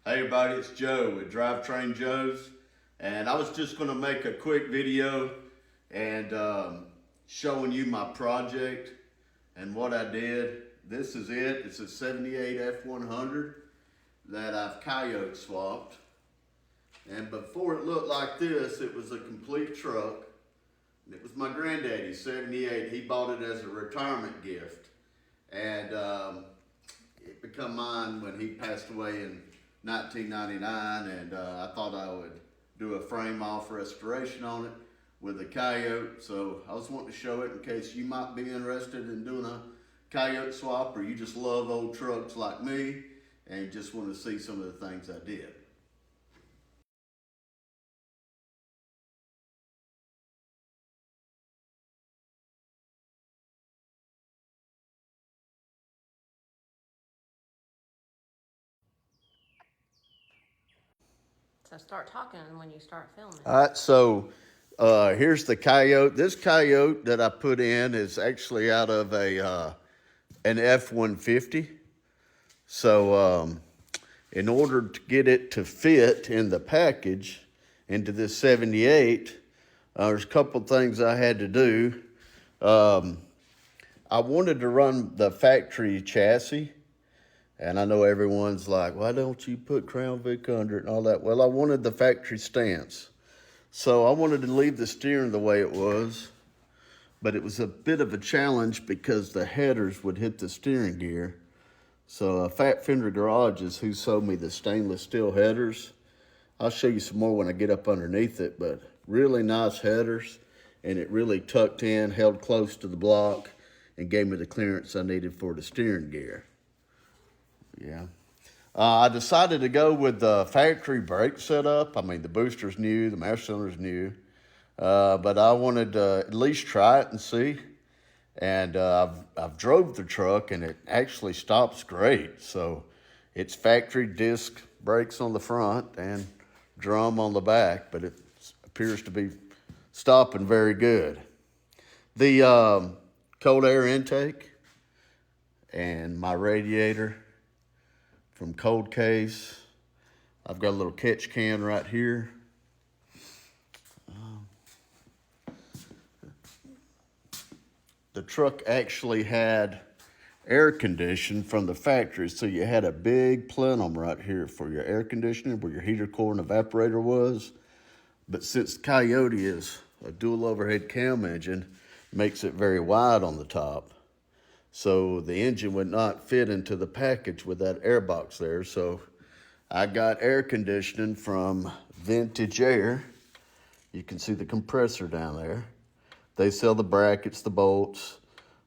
Hey everybody, it's Joe with Drivetrain Joe's, and I was just going to make a quick video and showing you my project and what I did. This is it. It's a 78 F-100 that I've Coyote swapped. And before it looked like this, it was a complete truck. It was my granddaddy's 78. He bought it as a retirement gift. And it became mine when he passed away in 1999, and I thought I would do a frame off restoration on it with a Coyote. So I was wanting to show it in case you might be interested in doing a Coyote swap, or you just love old trucks like me and just want to see some of the things I did. So start talking when you start filming. All right, so here's the Coyote. This Coyote that I put in is actually out of an F-150. So in order to get it to fit in the package into this 78, there's a couple things I had to do. I wanted to run the factory chassis, and I know everyone's like, why don't you put Crown Vic under it and all that? Well, I wanted the factory stance. So I wanted to leave the steering the way it was, but it was a bit of a challenge because the headers would hit the steering gear. So Fat Fender Garages, who sold me the stainless steel headers, I'll show you some more when I get up underneath it, but really nice headers, and it really tucked in, held close to the block, and gave me the clearance I needed for the steering gear. Yeah. I decided to go with the factory brake setup. I mean, the booster's new, the master cylinder's new, but I wanted to at least try it and see. And I've drove the truck, and it actually stops great. So it's factory disc brakes on the front and drum on the back, but it appears to be stopping very good. The cold air intake and my radiator from Cold Case. I've got a little catch can right here. The truck actually had air conditioning from the factory, so you had a big plenum right here for your air conditioning where your heater core and evaporator was. But since the Coyote is a dual overhead cam engine, makes it very wide on the top. So the engine would not fit into the package with that air box there. So I got air conditioning from Vintage Air. You can see the compressor down there. They sell the brackets, the bolts,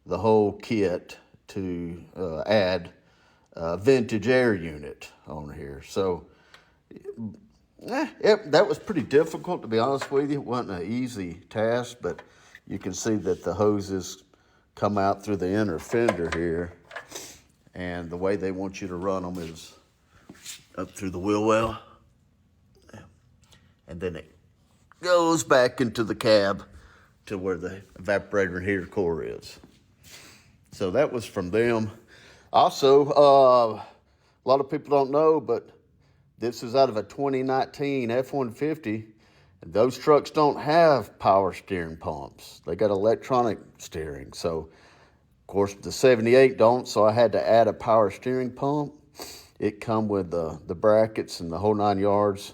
the whole kit to add a Vintage Air unit on here. So that was pretty difficult, to be honest with you. It wasn't an easy task, but you can see that the hoses come out through the inner fender here, and the way they want you to run them is up through the wheel well, and then it goes back into the cab to where the evaporator and heater core is. So that was from them. Also, a lot of people don't know, but this is out of a 2019 F-150. Those trucks don't have power steering pumps. They got electronic steering. So, of course, the 78 don't, so I had to add a power steering pump. It come with the brackets and the whole 9 yards.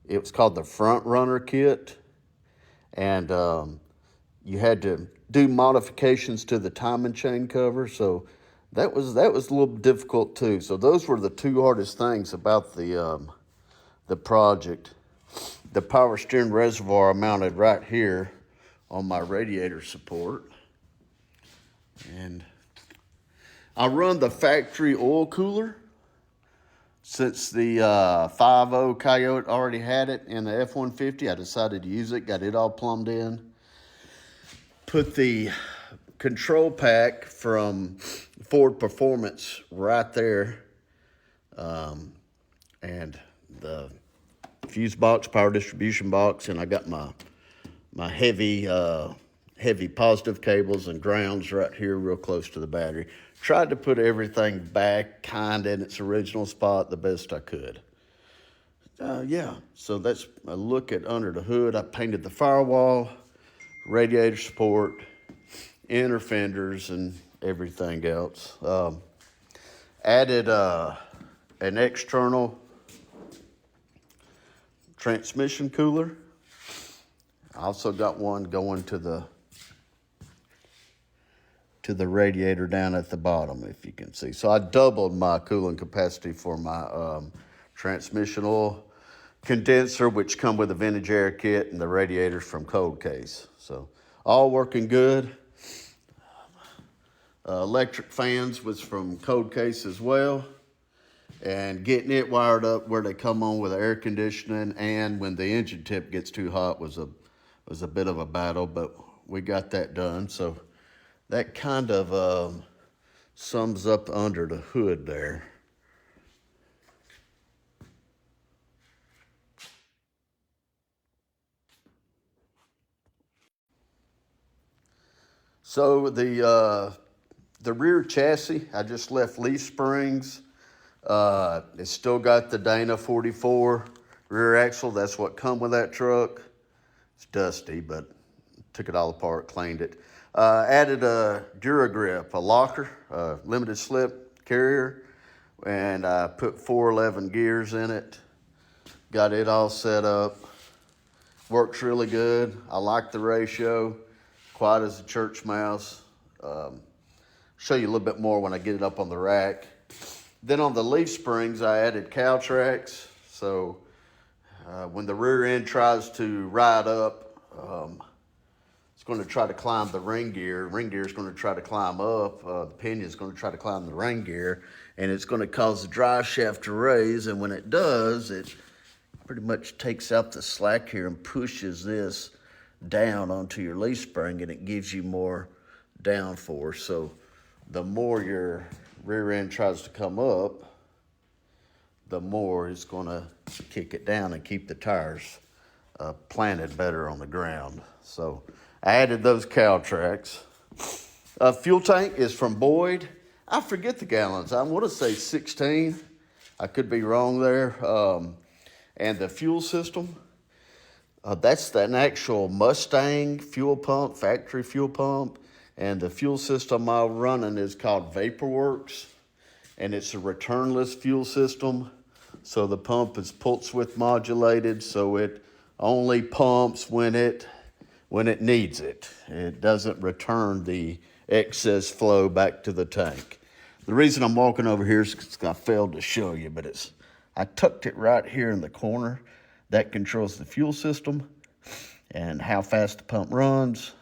It was called the Front Runner kit. And you had to do modifications to the timing chain cover. So that was a little difficult too. So those were the two hardest things about the project. The power steering reservoir I mounted right here on my radiator support. And I run the factory oil cooler. Since the 5.0 Coyote already had it in the F-150, I decided to use it, got it all plumbed in. Put the control pack from Ford Performance right there. And the fuse box, power distribution box, and I got my heavy positive cables and grounds right here real close to the battery. Tried to put everything back kind of in its original spot the best I could. Yeah, so that's a look at under the hood. I painted the firewall, radiator support, inner fenders, and everything else. Added an external transmission cooler. I also got one going to the radiator down at the bottom, if you can see. So I doubled my cooling capacity for my transmission oil condenser, which come with a vintage air kit, and the radiators from Cold Case. So all working good. Electric fans was from Cold Case as well. And getting it wired up where they come on with air conditioning, and when the engine tip gets too hot was a bit of a battle, but we got that done. So that kind of sums up under the hood there. So the rear chassis, I just left leaf springs. It's still got the Dana 44 rear axle. That's what come with that truck. It's dusty, but took it all apart, cleaned it. Added a DuraGrip, a locker, limited slip carrier, and I put 411 gears in it. Got it all set up. Works really good. I like the ratio. Quiet as a church mouse. Show you a little bit more when I get it up on the rack. Then on the leaf springs, I added cow tracks. So when the rear end tries to ride up, it's going to try to climb the ring gear. Ring gear is going to try to climb up. The pinion is going to try to climb the ring gear, and it's going to cause the drive shaft to raise. And when it does, it pretty much takes out the slack here and pushes this down onto your leaf spring, and it gives you more downforce. So the more your rear end tries to come up, the more it's going to kick it down and keep the tires planted better on the ground. So I added those cow tracks. Fuel tank is from Boyd. I forget the gallons. I want to say 16. I could be wrong there. And the fuel system, that's an actual Mustang fuel pump, factory fuel pump. And the fuel system I'm running is called VaporWorks. And it's a returnless fuel system. So the pump is pulse width modulated, so it only pumps when it needs it. It doesn't return the excess flow back to the tank. The reason I'm walking over here is because I failed to show you, but I tucked it right here in the corner. That controls the fuel system and how fast the pump runs.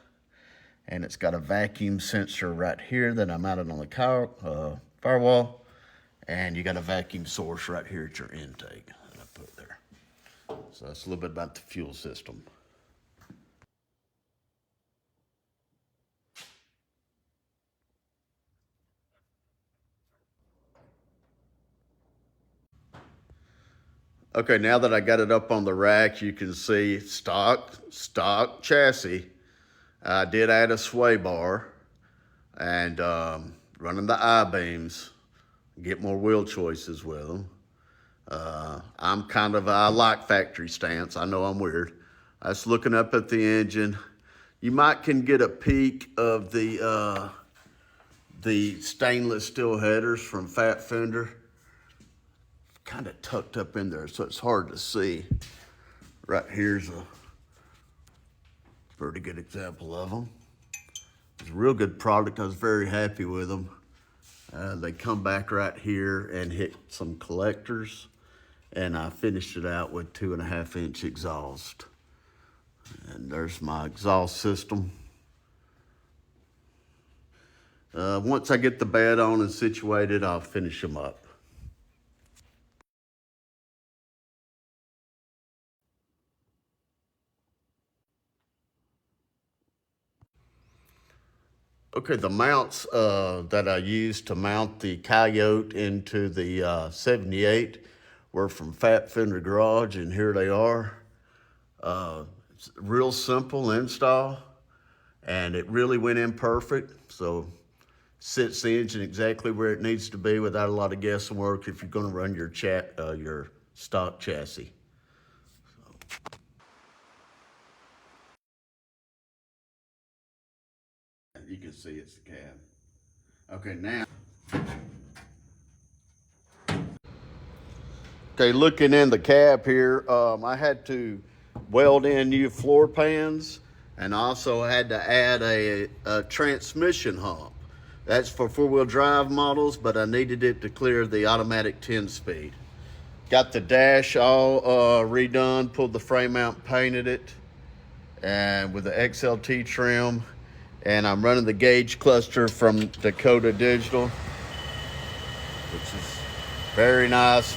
And it's got a vacuum sensor right here that I mounted on the firewall. And you got a vacuum source right here at your intake that I put there. So that's a little bit about the fuel system. Okay, now that I got it up on the rack, you can see stock chassis. I did add a sway bar and running the I-beams, get more wheel choices with them. I like factory stance. I know I'm weird. I was looking up at the engine. You can get a peek of the stainless steel headers from Fat Fender. Kind of tucked up in there, so it's hard to see. Right here's a pretty good example of them. It's a real good product. I was very happy with them. They come back right here and hit some collectors, and I finished it out with 2.5-inch exhaust. And there's my exhaust system. Once I get the bed on and situated, I'll finish them up. Okay, the mounts that I used to mount the Coyote into the 78 were from Fat Fender Garage, and here they are. It's real simple install, and it really went in perfect. So sits the engine exactly where it needs to be without a lot of guesswork if you're going to run your stock chassis. can see it's the cab. Okay, now. Okay, looking in the cab here, I had to weld in new floor pans, and also had to add a transmission hump. That's for four-wheel drive models, but I needed it to clear the automatic 10-speed. Got the dash all redone, pulled the frame out, painted it, and with the XLT trim. And I'm running the gauge cluster from Dakota Digital, which is very nice.